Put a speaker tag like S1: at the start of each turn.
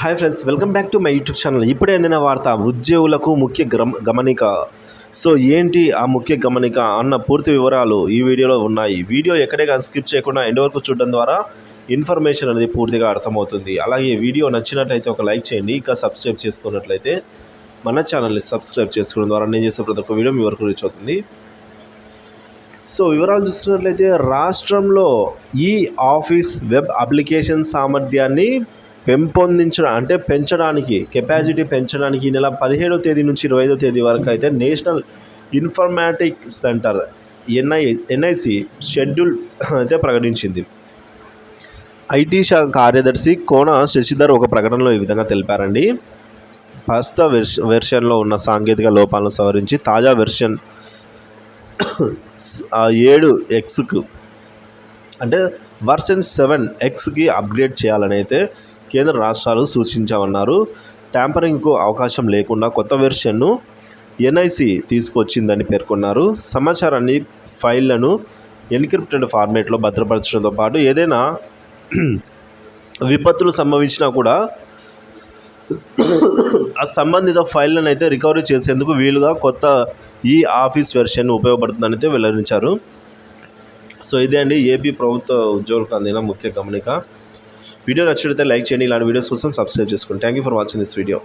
S1: Hi friends, welcome back to my YouTube channel. ఇప్పుడే అందిన వార్త ఉద్యోగులకు ముఖ్య గమనిక. సో ఏంటి ఆ ముఖ్య గమనిక అన్న పూర్తి వివరాలు ఈ వీడియోలో ఉన్నాయి. వీడియో ఎక్కడే కానీ స్కిప్ చేయకుండా ఎండ్ వరకు చూడడం ద్వారా ఇన్ఫర్మేషన్ అనేది పూర్తిగా అర్థమవుతుంది. అలాగే వీడియో నచ్చినట్లయితే ఒక లైక్ చేయండి. ఇంకా సబ్స్క్రైబ్ చేసుకున్నట్లయితే మన ఛానల్ని సబ్స్క్రైబ్ చేసుకోవడం ద్వారా నేను చేసే ప్రతి ఒక్క వీడియో మీ వరకు రీచ్ అవుతుంది. సో వివరాలు చూసుకున్నట్లయితే రాష్ట్రంలో ఈ ఆఫీస్ వెబ్ అప్లికేషన్ సామర్థ్యాన్ని పెంచడానికి కెపాసిటీ పెంచడానికి ఈ నెల 17వ తేదీ నుంచి 25వ తేదీ వరకు అయితే national informatic centre NIC schedule అయితే ప్రకటించింది. ఐటీ శాఖ కార్యదర్శి కోన శశిధర్ ఒక ప్రకటనలో ఈ విధంగా తెలిపారండి. ప్రస్తుత వెర్షన్లో ఉన్న సాంకేతిక లోపాలను సవరించి తాజా వెర్షన్ 7Xకు అంటే వర్షన్ 7Xకి అప్గ్రేడ్ చేయాలని అయితే కేంద్ర రాష్ట్రాలు సూచించామన్నారు. ట్యాంపరింగ్కు అవకాశం లేకుండా కొత్త వెర్షన్ను ఎన్ఐసి తీసుకొచ్చిందని పేర్కొన్నారు. సమాచారాన్ని ఫైళ్లను ఎన్క్రిప్టెడ్ ఫార్మేట్లో భద్రపరచడంతో పాటు ఏదైనా విపత్తులు సంభవించినా కూడా ఆ సంబంధిత ఫైళ్లను అయితే రికవరీ చేసేందుకు వీలుగా కొత్త ఈ ఆఫీస్ వెర్షన్ ఉపయోగపడుతుందని అయితే వెల్లడించారు. సో ఇదే అండి ఏపీ ప్రభుత్వ ఉద్యోగులకు అందిన ముఖ్య గమనిక. వీడియో నచ్చినట్లయితే లైక్ చేయండి. ఇలాంటి వీడియోస్ కోసం సబ్స్క్రైబ్ చేసుకోండి. Thank you for watching this video.